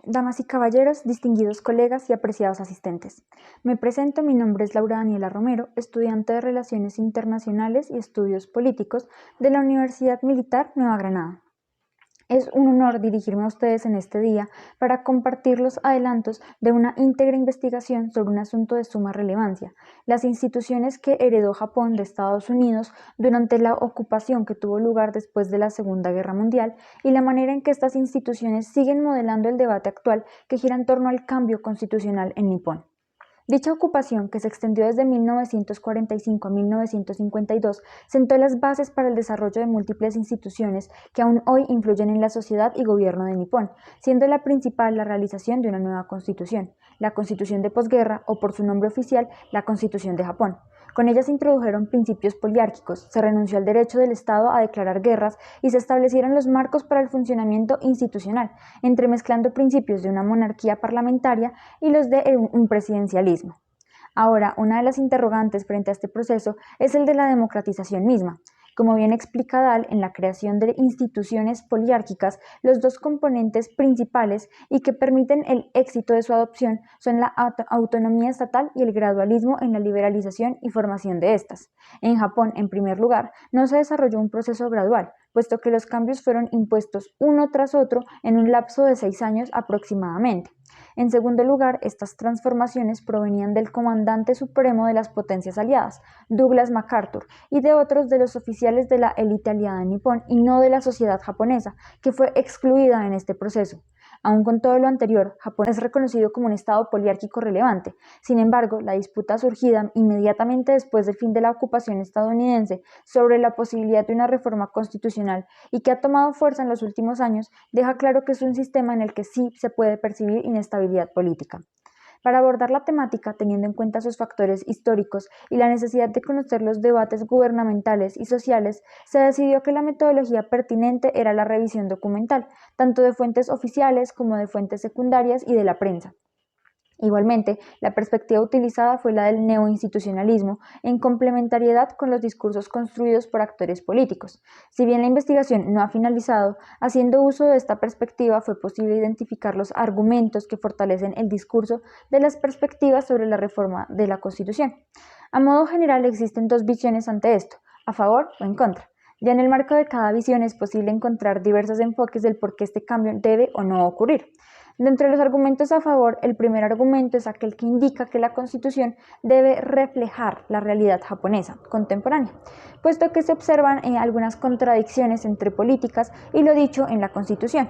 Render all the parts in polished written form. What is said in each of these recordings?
Damas y caballeros, distinguidos colegas y apreciados asistentes. Me presento, mi nombre es Laura Daniela Romero, estudiante de Relaciones Internacionales y Estudios Políticos de la Universidad Militar Nueva Granada. Es un honor dirigirme a ustedes en este día para compartir los adelantos de una íntegra investigación sobre un asunto de suma relevancia, las instituciones que heredó Japón de Estados Unidos durante la ocupación que tuvo lugar después de la Segunda Guerra Mundial y la manera en que estas instituciones siguen modelando el debate actual que gira en torno al cambio constitucional en Nippon. Dicha ocupación, que se extendió desde 1945 a 1952, sentó las bases para el desarrollo de múltiples instituciones que aún hoy influyen en la sociedad y gobierno de Nippon, siendo la principal la realización de una nueva constitución, la Constitución de posguerra o por su nombre oficial, la Constitución de Japón. Con ella se introdujeron principios poliárquicos, se renunció al derecho del Estado a declarar guerras y se establecieron los marcos para el funcionamiento institucional, entremezclando principios de una monarquía parlamentaria y los de un presidencialismo. Ahora, una de las interrogantes frente a este proceso es el de la democratización misma. Como bien explica Dahl, en la creación de instituciones poliárquicas, los dos componentes principales y que permiten el éxito de su adopción son la autonomía estatal y el gradualismo en la liberalización y formación de estas. En Japón, en primer lugar, no se desarrolló un proceso gradual, puesto que los cambios fueron impuestos uno tras otro en un lapso de 6 años aproximadamente. En segundo lugar, estas transformaciones provenían del comandante supremo de las potencias aliadas, Douglas MacArthur, y de otros de los oficiales de la élite aliada en Nippon y no de la sociedad japonesa, que fue excluida en este proceso. Aun con todo lo anterior, Japón es reconocido como un estado poliárquico relevante. Sin embargo, la disputa surgida inmediatamente después del fin de la ocupación estadounidense sobre la posibilidad de una reforma constitucional y que ha tomado fuerza en los últimos años, deja claro que es un sistema en el que sí se puede percibir inestabilidad política. Para abordar la temática, teniendo en cuenta sus factores históricos y la necesidad de conocer los debates gubernamentales y sociales, se decidió que la metodología pertinente era la revisión documental, tanto de fuentes oficiales como de fuentes secundarias y de la prensa. Igualmente, la perspectiva utilizada fue la del neoinstitucionalismo, en complementariedad con los discursos construidos por actores políticos. Si bien la investigación no ha finalizado, haciendo uso de esta perspectiva fue posible identificar los argumentos que fortalecen el discurso de las perspectivas sobre la reforma de la Constitución. A modo general, existen dos visiones ante esto, a favor o en contra. Ya en el marco de cada visión es posible encontrar diversos enfoques del por qué este cambio debe o no ocurrir. Dentro de los argumentos a favor, el primer argumento es aquel que indica que la Constitución debe reflejar la realidad japonesa contemporánea, puesto que se observan algunas contradicciones entre políticas y lo dicho en la Constitución.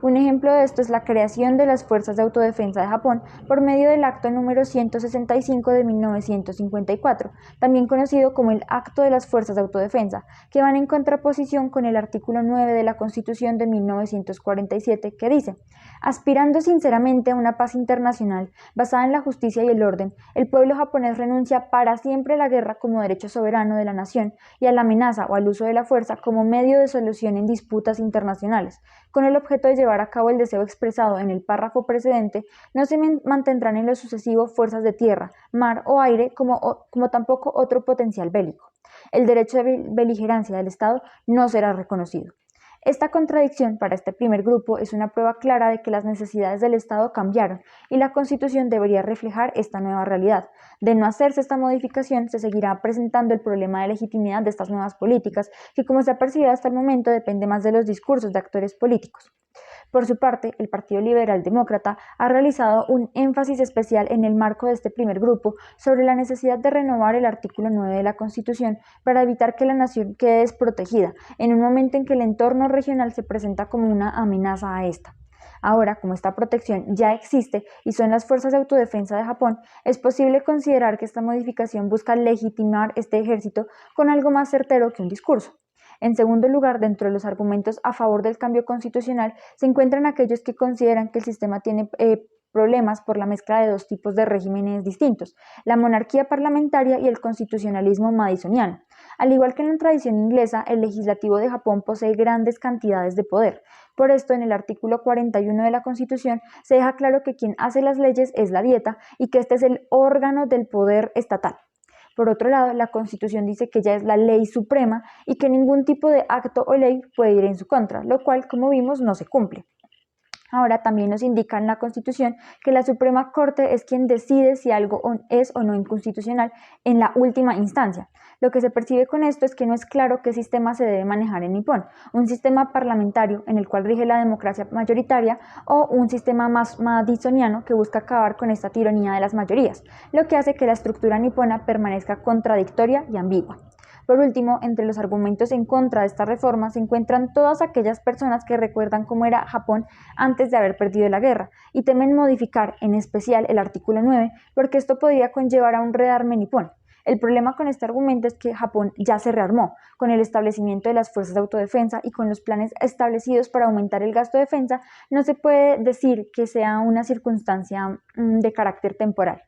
Un ejemplo de esto es la creación de las Fuerzas de Autodefensa de Japón por medio del Acto número 165 de 1954, también conocido como el Acto de las Fuerzas de Autodefensa, que van en contraposición con el artículo 9 de la Constitución de 1947, que dice: aspirando sinceramente a una paz internacional basada en la justicia y el orden, el pueblo japonés renuncia para siempre a la guerra como derecho soberano de la nación y a la amenaza o al uso de la fuerza como medio de solución en disputas internacionales, con el objeto de llevar a cabo el deseo expresado en el párrafo precedente. No se mantendrán en lo sucesivo fuerzas de tierra, mar o aire como tampoco otro potencial bélico. El derecho de beligerancia del Estado no será reconocido. Esta contradicción para este primer grupo es una prueba clara de que las necesidades del Estado cambiaron y la Constitución debería reflejar esta nueva realidad. De no hacerse esta modificación, se seguirá presentando el problema de legitimidad de estas nuevas políticas, que como se ha percibido hasta el momento depende más de los discursos de actores políticos. Por su parte, el Partido Liberal Demócrata ha realizado un énfasis especial en el marco de este primer grupo sobre la necesidad de renovar el artículo 9 de la Constitución para evitar que la nación quede desprotegida en un momento en que el entorno regional se presenta como una amenaza a esta. Ahora, como esta protección ya existe y son las fuerzas de autodefensa de Japón, es posible considerar que esta modificación busca legitimar este ejército con algo más certero que un discurso. En segundo lugar, dentro de los argumentos a favor del cambio constitucional se encuentran aquellos que consideran que el sistema tiene problemas por la mezcla de dos tipos de regímenes distintos, la monarquía parlamentaria y el constitucionalismo madisoniano. Al igual que en la tradición inglesa, el legislativo de Japón posee grandes cantidades de poder. Por esto, en el artículo 41 de la Constitución se deja claro que quien hace las leyes es la Dieta y que este es el órgano del poder estatal. Por otro lado, la Constitución dice que ella es la ley suprema y que ningún tipo de acto o ley puede ir en su contra, lo cual, como vimos, no se cumple. Ahora también nos indica en la Constitución que la Suprema Corte es quien decide si algo es o no inconstitucional en la última instancia. Lo que se percibe con esto es que no es claro qué sistema se debe manejar en Nippon, un sistema parlamentario en el cual rige la democracia mayoritaria o un sistema más madisoniano que busca acabar con esta tiranía de las mayorías, lo que hace que la estructura nipona permanezca contradictoria y ambigua. Por último, entre los argumentos en contra de esta reforma se encuentran todas aquellas personas que recuerdan cómo era Japón antes de haber perdido la guerra y temen modificar, en especial, el artículo 9, porque esto podría conllevar a un rearme nipón. El problema con este argumento es que Japón ya se rearmó, con el establecimiento de las fuerzas de autodefensa y con los planes establecidos para aumentar el gasto de defensa, no se puede decir que sea una circunstancia de carácter temporal.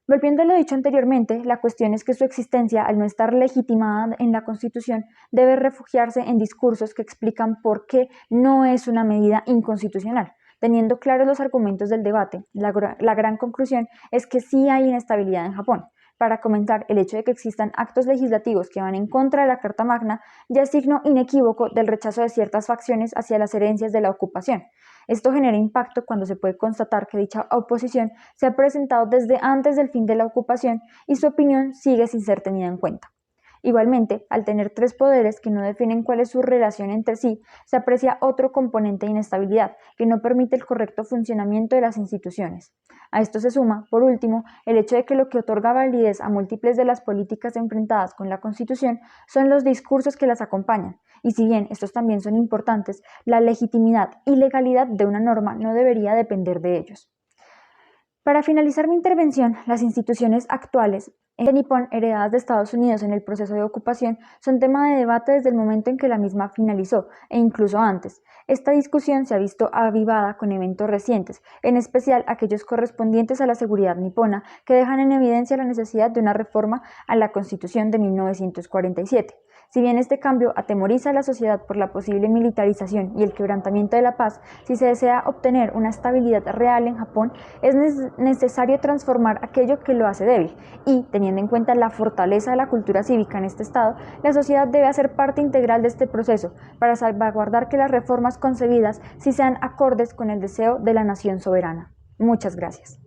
Volviendo a lo dicho anteriormente, la cuestión es que su existencia, al no estar legitimada en la Constitución, debe refugiarse en discursos que explican por qué no es una medida inconstitucional. Teniendo claros los argumentos del debate, la gran conclusión es que sí hay inestabilidad en Japón. Para comenzar, el hecho de que existan actos legislativos que van en contra de la Carta Magna ya es signo inequívoco del rechazo de ciertas facciones hacia las herencias de la ocupación. Esto genera impacto cuando se puede constatar que dicha oposición se ha presentado desde antes del fin de la ocupación y su opinión sigue sin ser tenida en cuenta. Igualmente, al tener tres poderes que no definen cuál es su relación entre sí, se aprecia otro componente de inestabilidad que no permite el correcto funcionamiento de las instituciones. A esto se suma, por último, el hecho de que lo que otorga validez a múltiples de las políticas enfrentadas con la Constitución son los discursos que las acompañan, y si bien estos también son importantes, la legitimidad y legalidad de una norma no debería depender de ellos. Para finalizar mi intervención, las instituciones actuales de Nippon heredadas de Estados Unidos en el proceso de ocupación son tema de debate desde el momento en que la misma finalizó e incluso antes. Esta discusión se ha visto avivada con eventos recientes, en especial aquellos correspondientes a la seguridad nipona que dejan en evidencia la necesidad de una reforma a la Constitución de 1947. Si bien este cambio atemoriza a la sociedad por la posible militarización y el quebrantamiento de la paz, si se desea obtener una estabilidad real en Japón, es necesario transformar aquello que lo hace débil y, teniendo en cuenta la fortaleza de la cultura cívica en este estado, la sociedad debe hacer parte integral de este proceso para salvaguardar que las reformas concebidas sí sean acordes con el deseo de la nación soberana. Muchas gracias.